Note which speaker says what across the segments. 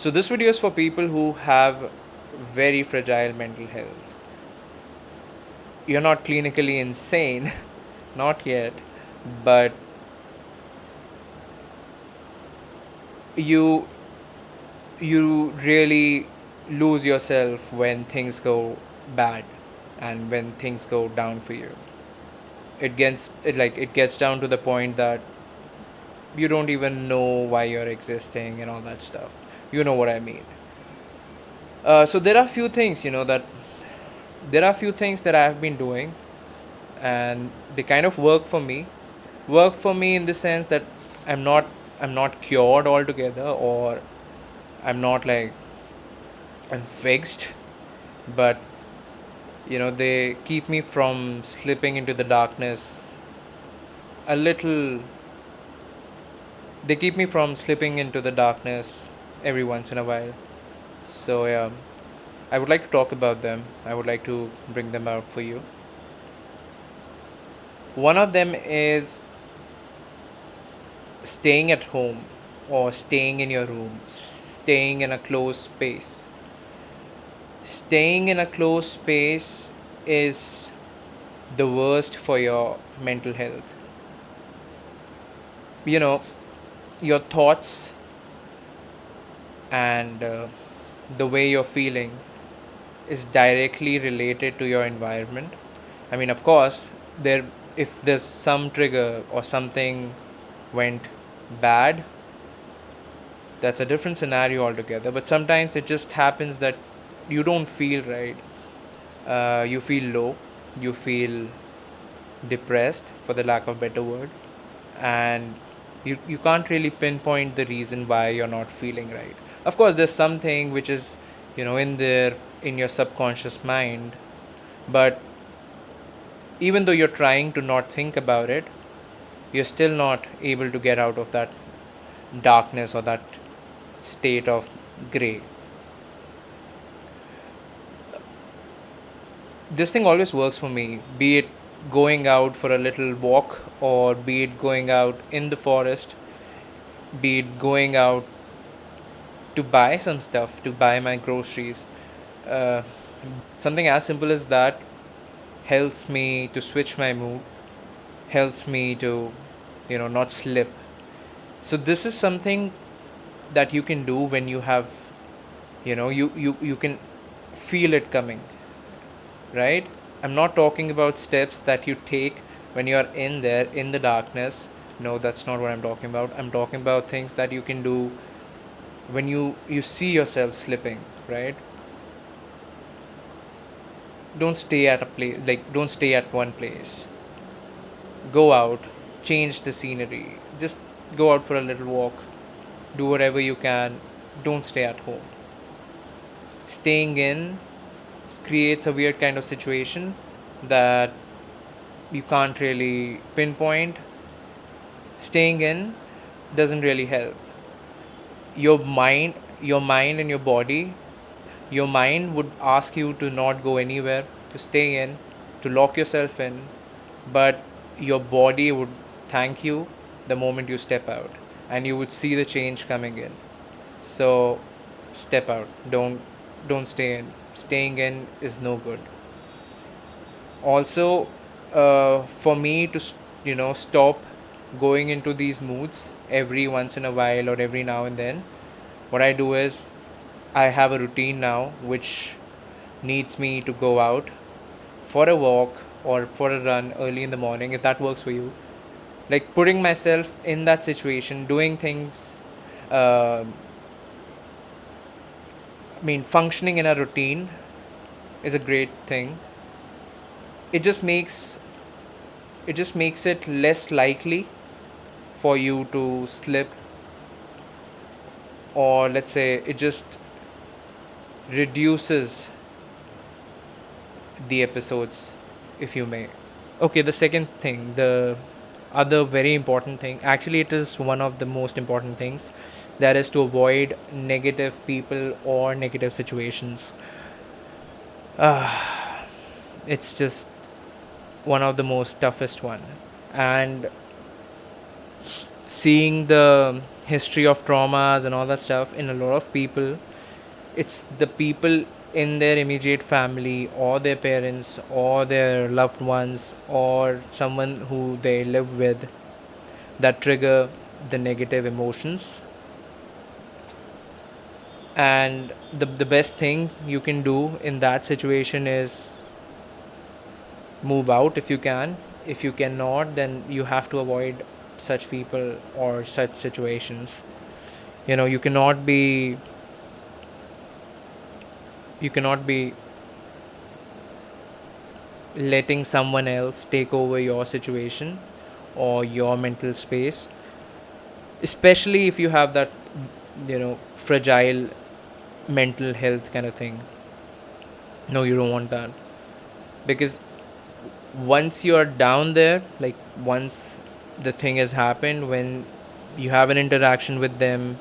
Speaker 1: So this video is for people who have very fragile mental health. You're not clinically insane, not yet, but you you really lose yourself when things go bad and when things go down for you. It gets down to the point that you don't even know why you're existing and all that stuff. You know what I mean. So there are few things, that I've been doing, and they kind of work for me. Work for me in the sense that I'm not I'm not cured altogether, or I'm not like I'm fixed, but they keep me from slipping into the darkness a little. They keep me from slipping into the darkness every once in a while. So yeah, I would like to talk about them. I would like to bring them out for you. One of them is staying at home, or staying in your room, staying in a closed space. Staying in a closed space is the worst for your mental health. You know, your thoughts and the way you're feeling is directly related to your environment. I mean, of course, there if there's some trigger or something went bad, that's a different scenario altogether. But sometimes it just happens that you don't feel right. You feel low. You feel depressed, for the lack of a better word, and you can't really pinpoint the reason why you're not feeling right. Of course, there's something which is in there in your subconscious mind, but even though you're trying to not think about it, you're still not able to get out of that darkness or that state of gray. This thing always works for me, be it going out for a little walk, or be it going out in the forest, be it going out to buy some stuff, to buy my groceries. Uh, Something as simple as that helps me to switch my mood, helps me to, not slip. So this is something that you can do when you have, you can feel it coming, right? I'm not talking about steps that you take when you are in there in the darkness. No, that's not what I'm talking about. I'm talking about things that you can do when you see yourself slipping, right? Don't stay at one place. Go out, change the scenery, just go out for a little walk, do whatever you can. Don't stay at home. Staying in creates a weird kind of situation that you can't really pinpoint. Staying in doesn't really help. Your mind and your mind would ask you to not go anywhere, to stay in, to lock yourself in, but your body would thank you the moment you step out, and you would see the change coming in. So step out. Don't stay in. Staying in is no good. Also, for me to stop going into these moods every once in a while or every now and then, what I do is I have a routine now which needs me to go out for a walk or for a run early in the morning, if that works for you. Like putting myself in that situation, doing things, uh, functioning in a routine is a great thing. It just makes it less likely for you to slip, or let's say it just reduces the episodes, if you may. Okay, the second thing, the other very important thing, actually it is one of the most important things, that is to avoid negative people or negative situations. It's just one of the most toughest one. And seeing the history of traumas and all that stuff in a lot of people, it's the people in their immediate family or their parents or their loved ones or someone who they live with that trigger the negative emotions. And the best thing you can do in that situation is move out if you can. If you cannot, then you have to avoid such people or such situations. You cannot be letting someone else take over your situation or your mental space, especially if you have that fragile mental health kind of thing. No, you don't want that, because once you're down there, like once the thing has happened, when you have an interaction with them,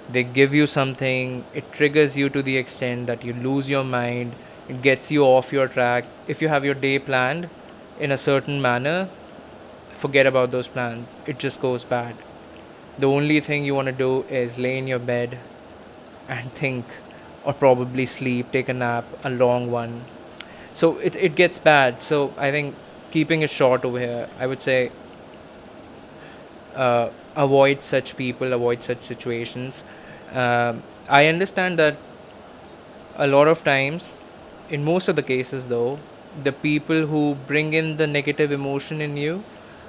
Speaker 1: they give you something, it triggers you to the extent that you lose your mind, it gets you off your track. If you have your day planned in a certain manner, forget about those plans, it just goes bad. The only thing you want to do is lay in your bed and think, or probably sleep, take a nap, a long one. So it gets bad. So I think keeping it short over here, I would say avoid such people, avoid such situations. I understand that a lot of times, in most of the cases though, the people who bring in the negative emotion in you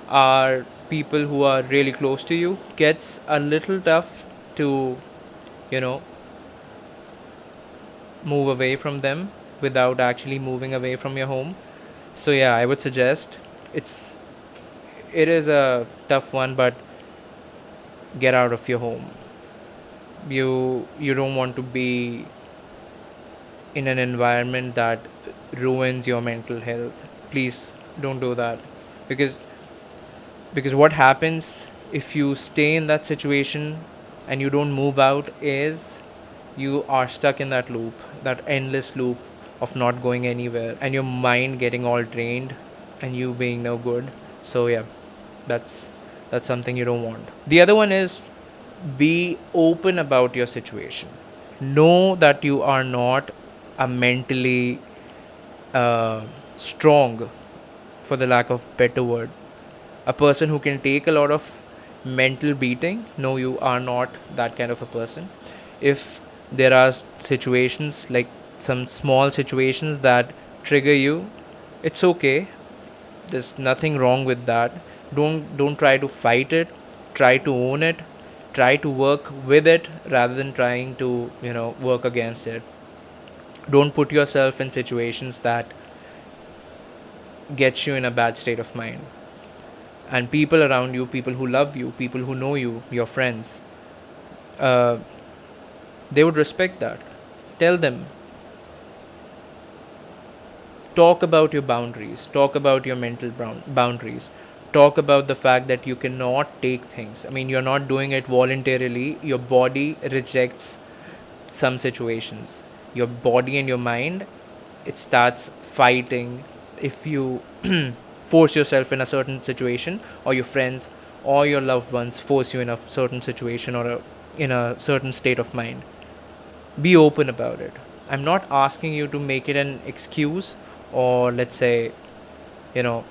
Speaker 1: are people who are really close to you. Gets a little tough to, you know, move away from them without actually moving away from your home. So yeah, I would suggest, it is a tough one, but get out of your home. You don't want to be in an environment that ruins your mental health. Please don't do that, because what happens if you stay in that situation and you don't move out is you are stuck in that loop, that endless loop of not going anywhere, and your mind getting all drained and you being no good. So yeah, that's something you don't want. The other one is, be open about your situation. Know that you are not a mentally strong, for the lack of better word, a person who can take a lot of mental beating. No, you are not that kind of a person. If there are situations, like some small situations that trigger you, it's okay. There's nothing wrong with that. Don't try to fight it. Try to own it. Try to work with it rather than trying to work against it. Don't put yourself in situations that get you in a bad state of mind. And people around you, people who love you, people who know you, your friends, uh, they would respect that. Tell them. Talk about your boundaries. Talk about your mental boundaries. Talk about the fact that you cannot take things. I mean, you're not doing it voluntarily. Your body rejects some situations. Your body and your mind, it starts fighting if you force yourself in a certain situation, or your friends or your loved ones force you in a certain situation, or in a certain state of mind. Be open about it. I'm not asking you to make it an excuse, or let's say, you know,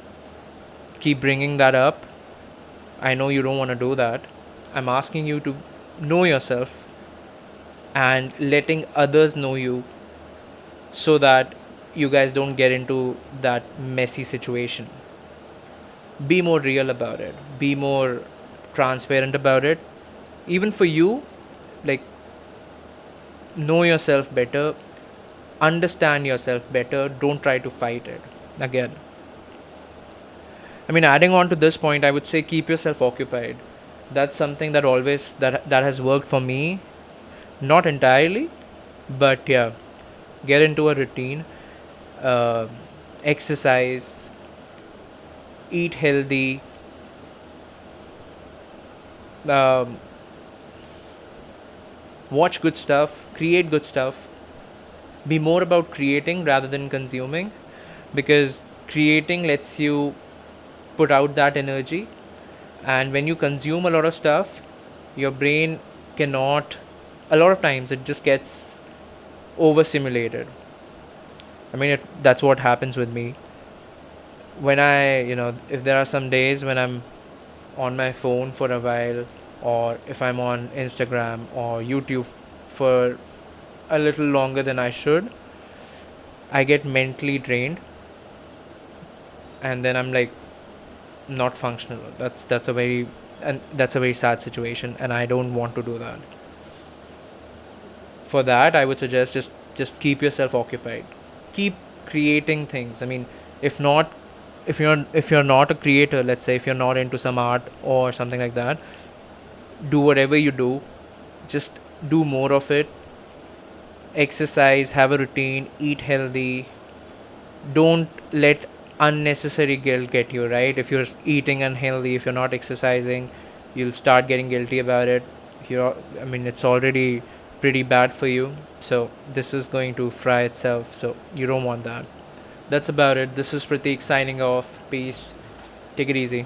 Speaker 1: keep bringing that up. I know you don't want to do that. I'm asking you to know yourself and letting others know you, so that you guys don't get into that messy situation. Be more real about it. Be more transparent about it. Even for you, like, know yourself better, understand yourself better. Don't try to fight it. Again, I mean, adding on to this point, I would say keep yourself occupied. That's something that always that has worked for me. Not entirely, but yeah, get into a routine. Uh, Exercise, eat healthy, um, watch good stuff, create good stuff. Be more about creating rather than consuming, because creating lets you put out that energy, And when you consume a lot of stuff, your brain cannot, a lot of times it just gets overstimulated. I mean, that's what happens with me. When if there are some days when I'm on my phone for a while, or if I'm on Instagram or YouTube for a little longer than I should, I get mentally drained, and then I'm like not functional. That's a very sad situation, and I don't want to do that. For that, I would suggest just keep yourself occupied. Keep creating things. I mean, if not, if you're not a creator, let's say if you're not into some art or something like that, do whatever you do, just do more of it. Exercise, have a routine, eat healthy. Don't let unnecessary guilt get you, right? If you're eating unhealthy, if you're not exercising, you'll start getting guilty about it. I mean, it's already pretty bad for you, so this is going to fry itself, so you don't want that. That's about it. This is Pratik signing off. Peace. Take it easy.